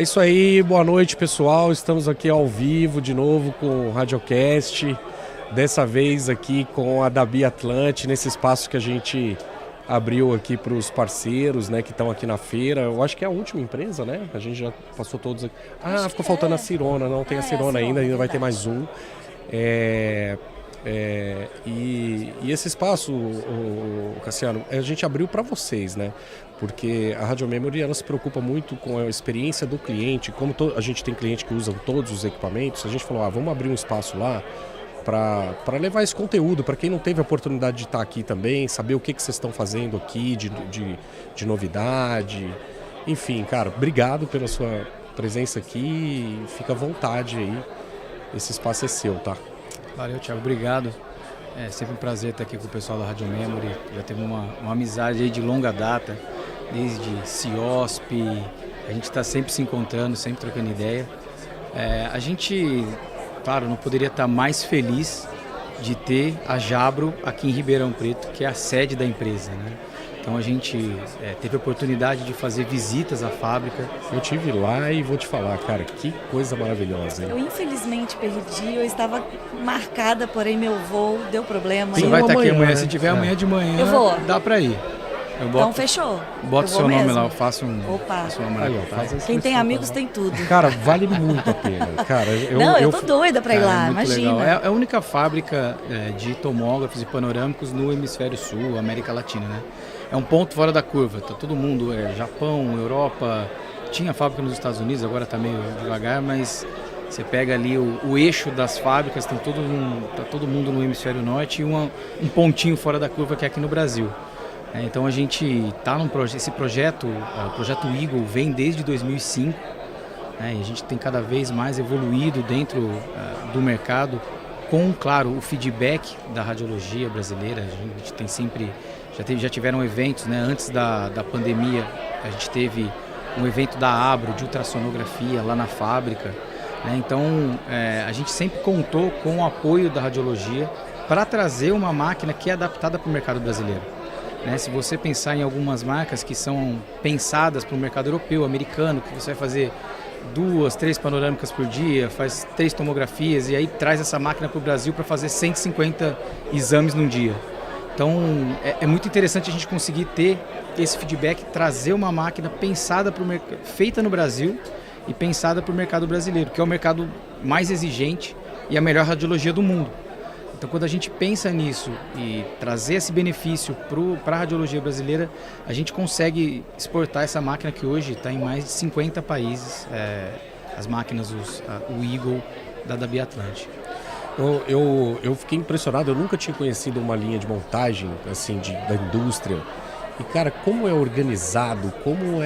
É isso aí, boa noite pessoal, estamos aqui ao vivo de novo com o Radiocast, dessa vez aqui com a Dabi Atlante, nesse espaço que a gente abriu aqui para os parceiros, né, que estão aqui na feira. Eu acho que é a última empresa, né? A gente já passou todos aqui. Ah, ficou faltando a Cirona, não tem a Cirona ainda vai ter mais um. E esse espaço, o Cassiano, a gente abriu para vocês, né? Porque a Radio Memory, ela se preocupa muito com a experiência do cliente. Como a gente tem cliente que usa todos os equipamentos, a gente falou, vamos abrir um espaço lá para levar esse conteúdo, para quem não teve a oportunidade de estar aqui também, saber o que vocês estão fazendo aqui de novidade. Enfim, cara, obrigado pela sua presença aqui, fica à vontade aí, esse espaço é seu, tá? Valeu, Thiago, obrigado. É sempre um prazer estar aqui com o pessoal da Radio Memory. Já temos uma amizade aí de longa data, desde CIOSP. A gente está sempre se encontrando, sempre trocando ideia. A gente, claro, não poderia estar mais feliz de ter a Jabro aqui em Ribeirão Preto, que é a sede da empresa, né? Então a gente teve a oportunidade de fazer visitas à fábrica. Eu estive lá e vou te falar, cara, que coisa maravilhosa, hein? Eu infelizmente perdi, eu estava marcada, porém meu voo deu problema. Você vai estar aqui amanhã, né? Se tiver amanhã de manhã, eu vou. Dá para ir. Então fechou. Bota o seu nome lá, eu faço Opa. Quem tem amigos tem tudo. Cara, vale muito a pena. Cara, eu tô doida para ir lá, imagina. Legal. É a única fábrica de tomógrafos e panorâmicos no hemisfério sul, América Latina, né? É um ponto fora da curva, tá todo mundo, Japão, Europa, tinha fábrica nos Estados Unidos, agora tá meio devagar, mas você pega ali o eixo das fábricas, tá todo mundo no hemisfério norte e um pontinho fora da curva que é aqui no Brasil. Então a gente está num projeto, esse projeto, o projeto Eagle vem desde 2005, e a gente tem cada vez mais evoluído dentro do mercado com, claro, o feedback da radiologia brasileira. A gente tem sempre, já tiveram eventos, né? Antes da pandemia, a gente teve um evento da Abro de ultrassonografia lá na fábrica, né? Então a gente sempre contou com o apoio da radiologia para trazer uma máquina que é adaptada para o mercado brasileiro. Se você pensar em algumas marcas que são pensadas para o mercado europeu, americano, que você vai fazer 2, 3 panorâmicas por dia, faz 3 tomografias e aí traz essa máquina para o Brasil para fazer 150 exames num dia. Então é muito interessante a gente conseguir ter esse feedback, trazer uma máquina pensada feita no Brasil e pensada para o mercado brasileiro, que é o mercado mais exigente e a melhor radiologia do mundo. Então, quando a gente pensa nisso e trazer esse benefício para a radiologia brasileira, a gente consegue exportar essa máquina que hoje está em mais de 50 países, as máquinas, o Eagle da Dabi Atlante. Eu fiquei impressionado, eu nunca tinha conhecido uma linha de montagem assim, da indústria. E, cara, como é organizado, como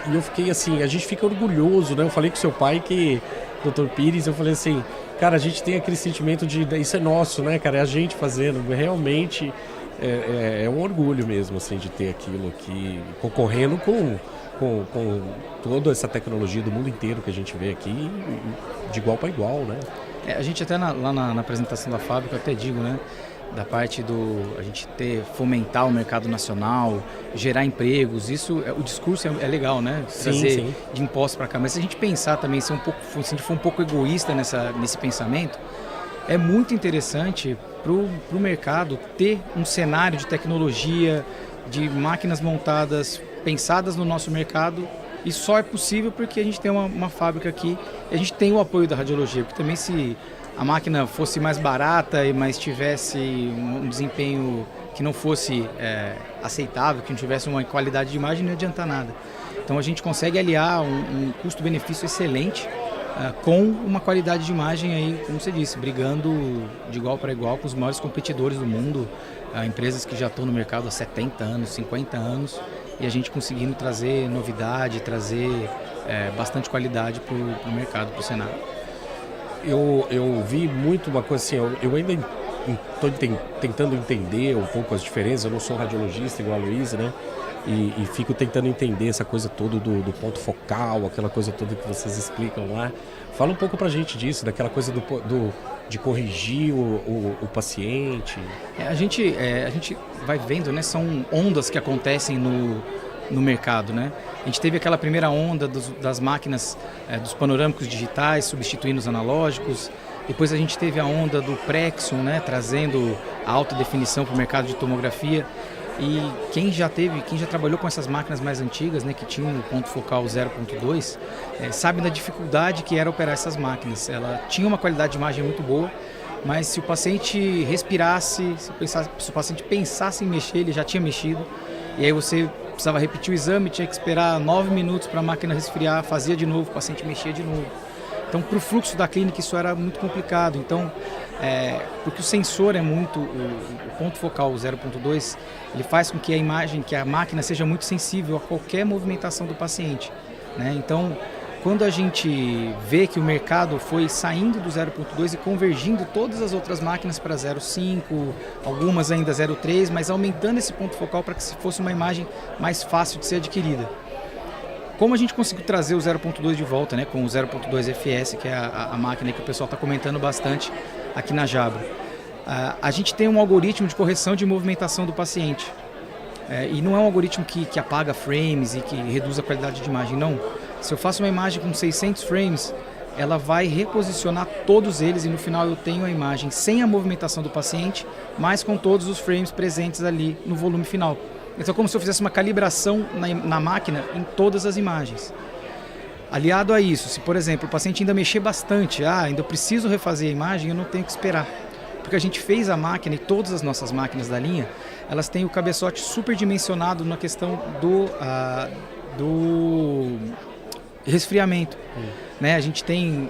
e eu fiquei assim, a gente fica orgulhoso, né? Eu falei com seu pai que, Dr. Pires, eu falei assim, cara, a gente tem aquele sentimento de isso é nosso, né, cara? É a gente fazendo. Realmente é um orgulho mesmo, assim, de ter aquilo aqui, concorrendo com toda essa tecnologia do mundo inteiro que a gente vê aqui, de igual para igual, né? A gente até lá na apresentação da fábrica, eu até digo, né? Da parte a gente fomentar o mercado nacional, gerar empregos, isso, o discurso é legal, né? Trazer de impostos para cá, mas se a gente pensar também, se a gente for um pouco egoísta nesse pensamento, é muito interessante para o mercado ter um cenário de tecnologia, de máquinas montadas, pensadas no nosso mercado, e só é possível porque a gente tem uma fábrica aqui, e a gente tem o apoio da radiologia, porque também se a máquina fosse mais barata, mas tivesse um desempenho que não fosse aceitável, que não tivesse uma qualidade de imagem, não ia adiantar nada. Então a gente consegue aliar um custo-benefício excelente com uma qualidade de imagem aí, como você disse, brigando de igual para igual com os maiores competidores do mundo, empresas que já estão no mercado há 70 anos, 50 anos, e a gente conseguindo trazer novidade, trazer bastante qualidade para o mercado, para o cenário. Eu vi muito uma coisa assim, eu ainda estou tentando entender um pouco as diferenças, eu não sou radiologista igual a Luísa, né? E fico tentando entender essa coisa toda do ponto focal, aquela coisa toda que vocês explicam lá. Fala um pouco pra gente disso, daquela coisa de corrigir o paciente. A gente vai vendo, né? São ondas que acontecem no mercado, né? A gente teve aquela primeira onda das máquinas, dos panorâmicos digitais substituindo os analógicos. Depois a gente teve a onda do Prexon, né, trazendo a alta definição para o mercado de tomografia. E quem já trabalhou com essas máquinas mais antigas, né, que tinham o ponto focal 0.2, sabe da dificuldade que era operar essas máquinas. Ela tinha uma qualidade de imagem muito boa, mas se o paciente respirasse, se o paciente pensasse em mexer, ele já tinha mexido. E aí você precisava repetir o exame, tinha que esperar 9 minutos para a máquina resfriar, fazia de novo, o paciente mexia de novo. Então, para o fluxo da clínica, isso era muito complicado. Então, porque o sensor é muito, o ponto focal 0.2, ele faz com que a imagem, que a máquina seja muito sensível a qualquer movimentação do paciente, né? Então, quando a gente vê que o mercado foi saindo do 0.2 e convergindo todas as outras máquinas para 0.5, algumas ainda 0.3, mas aumentando esse ponto focal para que fosse uma imagem mais fácil de ser adquirida. Como a gente conseguiu trazer o 0.2 de volta, né, com o 0.2 FS, que é a máquina que o pessoal está comentando bastante aqui na Jabra. A gente tem um algoritmo de correção de movimentação do paciente. E não é um algoritmo que apaga frames e que reduz a qualidade de imagem, não. Se eu faço uma imagem com 600 frames, ela vai reposicionar todos eles e no final eu tenho a imagem sem a movimentação do paciente, mas com todos os frames presentes ali no volume final. Então, como se eu fizesse uma calibração na máquina em todas as imagens. Aliado a isso, se por exemplo o paciente ainda mexer bastante, ainda preciso refazer a imagem, eu não tenho que esperar. Porque a gente fez a máquina e todas as nossas máquinas da linha, elas têm o cabeçote superdimensionado na questão do resfriamento. Né? A gente tem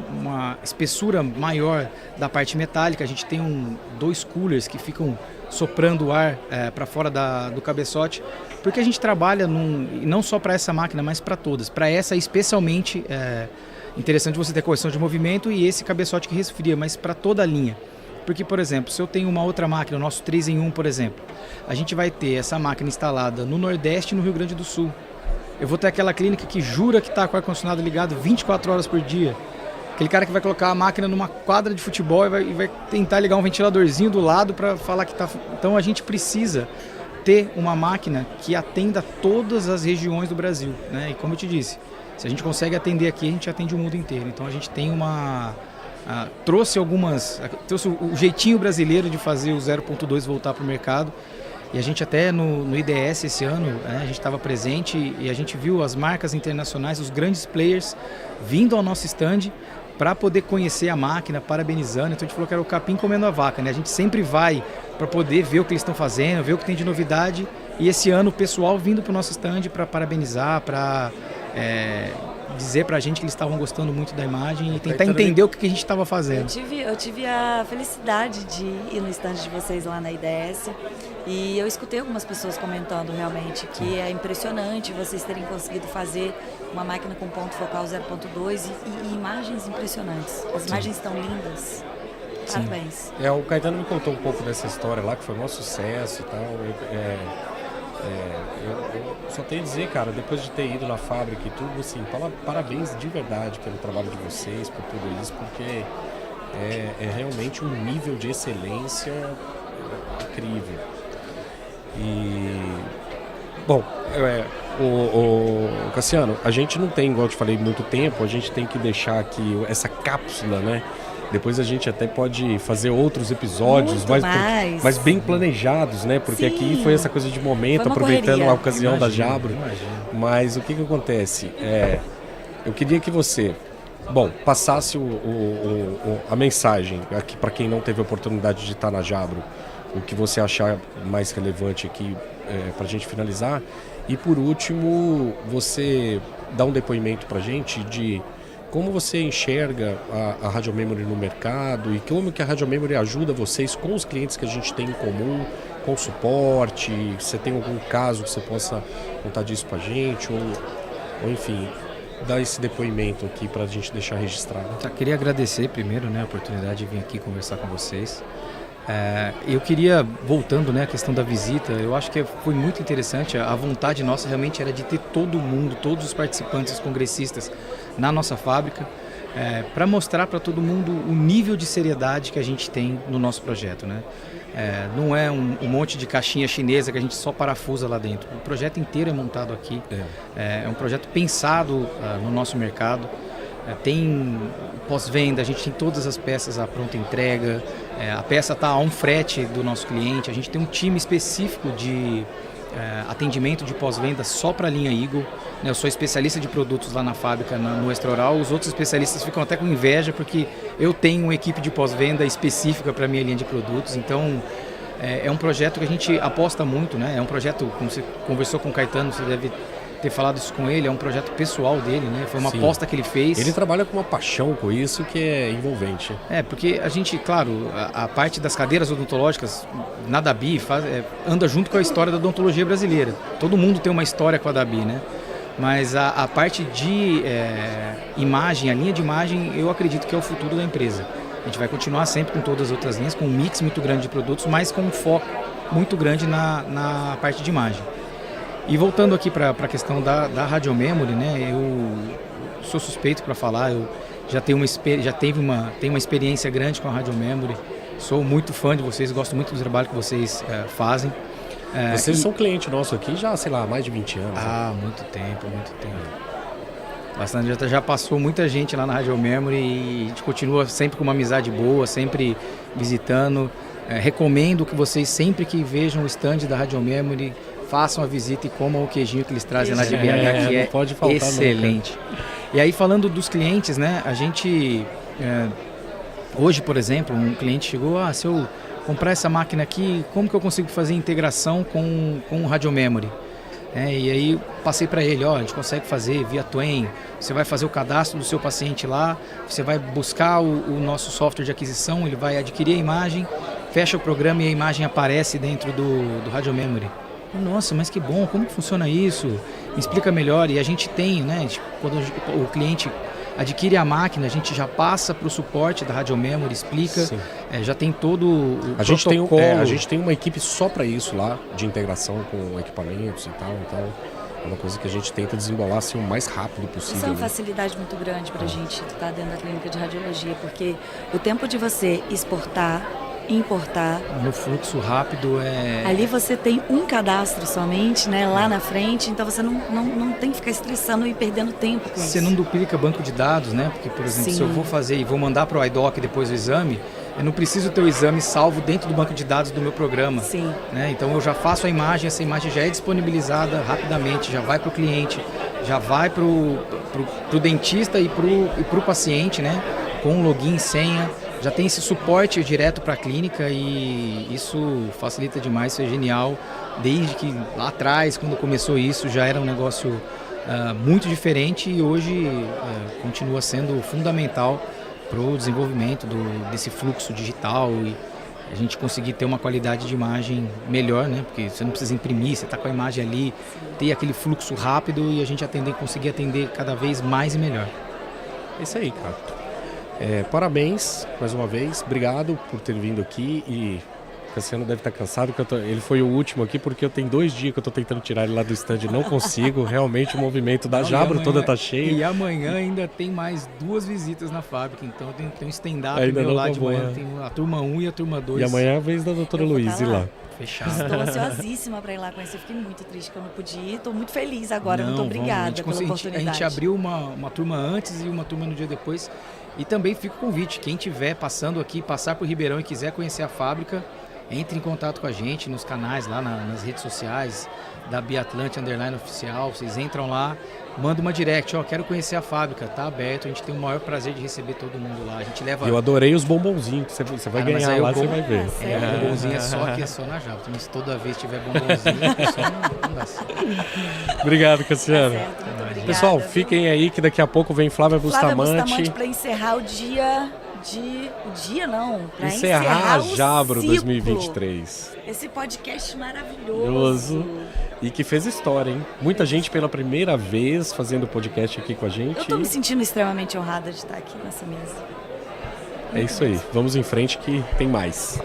uma espessura maior da parte metálica, a gente tem 2 coolers que ficam soprando o ar para fora do cabeçote, porque a gente trabalha não só para essa máquina, mas para todas. Para essa especialmente interessante você ter correção de movimento e esse cabeçote que resfria, mas para toda a linha. Porque, por exemplo, se eu tenho uma outra máquina, o nosso 3 em 1, por exemplo, a gente vai ter essa máquina instalada no Nordeste e no Rio Grande do Sul. Eu vou ter aquela clínica que jura que está com o ar-condicionado ligado 24 horas por dia. Aquele cara que vai colocar a máquina numa quadra de futebol e vai tentar ligar um ventiladorzinho do lado para falar que está... Então a gente precisa ter uma máquina que atenda todas as regiões do Brasil, né? E como eu te disse, se a gente consegue atender aqui, a gente atende o mundo inteiro. Então a gente tem trouxe o jeitinho brasileiro de fazer o 0.2 voltar para o mercado. E a gente até no IDS esse ano, né, a gente estava presente e a gente viu as marcas internacionais, os grandes players vindo ao nosso stand para poder conhecer a máquina, parabenizando. Então a gente falou que era o capim comendo a vaca, né? A gente sempre vai para poder ver o que eles estão fazendo, ver o que tem de novidade. E esse ano o pessoal vindo para o nosso stand para parabenizar, para dizer para a gente que eles estavam gostando muito da imagem e tentar entender o que a gente estava fazendo. Eu tive a felicidade de ir no stand de vocês lá na IDS e eu escutei algumas pessoas comentando realmente que é impressionante vocês terem conseguido fazer uma máquina com ponto focal 0.2 e imagens impressionantes. As imagens estão lindas. Parabéns. O Caetano me contou um pouco dessa história lá, que foi um maior sucesso e tal. Eu só tenho a dizer, cara, depois de ter ido na fábrica e tudo, assim, parabéns de verdade pelo trabalho de vocês, por tudo isso, porque é realmente um nível de excelência incrível. E, bom, Cassiano, a gente não tem, igual eu te falei, muito tempo, a gente tem que deixar aqui essa cápsula, né? Depois a gente até pode fazer outros episódios mais bem planejados, né? Porque Sim. Aqui foi essa coisa de momento, aproveitando correria. a ocasião da Jabra. Mas o que acontece? Eu queria que você, passasse a mensagem aqui para quem não teve a oportunidade de estar na Jabra, o que você achar mais relevante aqui para a gente finalizar. E por último, você dá um depoimento para a gente de como você enxerga a Radio Memory no mercado e como que a Radio Memory ajuda vocês com os clientes que a gente tem em comum, com suporte. Você tem algum caso que você possa contar disso para a gente ou enfim, dar esse depoimento aqui para a gente deixar registrado. Queria agradecer primeiro, né, a oportunidade de vir aqui conversar com vocês. Eu queria, voltando, né, à questão da visita, eu acho que foi muito interessante. A vontade nossa realmente era de ter todo mundo, todos os participantes, os congressistas na nossa fábrica. para mostrar para todo mundo o nível de seriedade que a gente tem no nosso projeto, né? Não é um monte de caixinha chinesa que a gente só parafusa lá dentro. O projeto inteiro é montado aqui. É um projeto pensado no nosso mercado. Tem pós-venda, a gente tem todas as peças à pronta entrega. A peça está a um frete do nosso cliente. A gente tem um time específico de atendimento de pós-venda só para a linha Eagle. Eu sou especialista de produtos lá na fábrica, no Extra Oral. Os outros especialistas ficam até com inveja porque eu tenho uma equipe de pós-venda específica para a minha linha de produtos. Então, é um projeto que a gente aposta muito, né? É um projeto, como você conversou com o Caetano, você deve ter falado isso com ele, é um projeto pessoal dele, né? Foi uma aposta que ele fez. Ele trabalha com uma paixão com isso que é envolvente. Porque a gente, claro, a parte das cadeiras odontológicas na Dabi anda junto com a história da odontologia brasileira. Todo mundo tem uma história com a Dabi, né? Mas a parte de imagem, a linha de imagem, eu acredito que é o futuro da empresa. A gente vai continuar sempre com todas as outras linhas, com um mix muito grande de produtos, mas com um foco muito grande na parte de imagem. E voltando aqui para a questão da Radio Memory, né? Eu sou suspeito para falar, eu já tenho uma experiência grande com a Radio Memory, sou muito fã de vocês, gosto muito do trabalho que vocês fazem. Vocês são cliente nosso aqui já, sei lá, há mais de 20 anos. Muito tempo. Bastante, já passou muita gente lá na Radio Memory e a gente continua sempre com uma amizade boa, sempre visitando. Recomendo que vocês, sempre que vejam o stand da Radio Memory, façam a visita e comam o queijinho que eles trazem lá de BH, que pode faltar excelente. E aí, falando dos clientes, né, a gente, hoje, por exemplo, um cliente chegou, se eu comprar essa máquina aqui, como que eu consigo fazer integração com o Radio Memory? E aí passei para ele, a gente consegue fazer via Twain, você vai fazer o cadastro do seu paciente lá, você vai buscar o nosso software de aquisição, ele vai adquirir a imagem, fecha o programa e a imagem aparece dentro do Radio Memory. Nossa, mas que bom, como que funciona isso? Me explica melhor. E a gente tem, né, quando o cliente adquire a máquina, a gente já passa para o suporte da Radio Memory, explica, já tem todo o protocolo. A gente tem uma equipe só para isso lá, de integração com equipamentos e tal, então é uma coisa que a gente tenta desembolar assim, o mais rápido possível. Isso é uma facilidade muito grande para a gente estar dentro da clínica de radiologia, porque o tempo de você exportar, importar. No fluxo rápido Ali você tem um cadastro somente, né, lá na frente, então você não tem que ficar estressando e perdendo tempo com isso. Você não duplica banco de dados, né? Porque, por exemplo, se eu vou fazer e vou mandar para o iDoc depois o exame, eu não preciso ter o exame salvo dentro do banco de dados do meu programa. Né? Então eu já faço a imagem, essa imagem já é disponibilizada rapidamente, já vai para o cliente, já vai para o dentista e para o paciente, né? Com login, senha. Já tem esse suporte direto para a clínica e isso facilita demais, isso é genial. Desde que lá atrás, quando começou isso, já era um negócio muito diferente e hoje continua sendo fundamental para o desenvolvimento desse fluxo digital e a gente conseguir ter uma qualidade de imagem melhor, né? Porque você não precisa imprimir, você está com a imagem ali, ter aquele fluxo rápido e a gente conseguir atender cada vez mais e melhor. É isso aí, cara. Parabéns, mais uma vez, obrigado por ter vindo aqui e o Cassiano deve estar cansado, ele foi o último aqui porque eu tenho 2 dias que eu estou tentando tirar ele lá do stand e não consigo, realmente o movimento da Jabra toda está cheio. E amanhã ainda tem mais 2 visitas na fábrica, então tem um stand-up meu lá de manhã, tem a turma 1 e a turma 2. E amanhã é a vez da doutora Luísa ir lá. Fechado. Estou ansiosíssima para ir lá conhecer, fiquei muito triste que eu não pude ir, estou muito feliz agora, muito obrigada pela oportunidade. A gente abriu uma turma antes e uma turma no dia depois. E também fica o convite, quem estiver passando aqui, passar por Ribeirão e quiser conhecer a fábrica, entre em contato com a gente nos canais, lá nas redes sociais, da Biatlante _oficial, vocês entram lá, mandam uma direct, quero conhecer a fábrica, tá aberto, a gente tem o maior prazer de receber todo mundo lá, a gente leva... Eu adorei os bombonzinhos, que você vai ganhar lá, você vai ver. Bombonzinho é só na Jabra, mas toda vez que tiver bombonzinho, não dá certo. Obrigado, Cassiano. Tá certo, muito Pessoal, obrigada, fiquem aí que daqui a pouco vem Flávia Bustamante. Para encerrar o dia... Para encerrar a Jabra ciclo. 2023. Esse podcast maravilhoso. E que fez história, hein? Muita gente pela primeira vez fazendo podcast aqui com a gente. Eu estou me sentindo extremamente honrada de estar aqui nessa mesa. É isso aí. Vamos em frente que tem mais.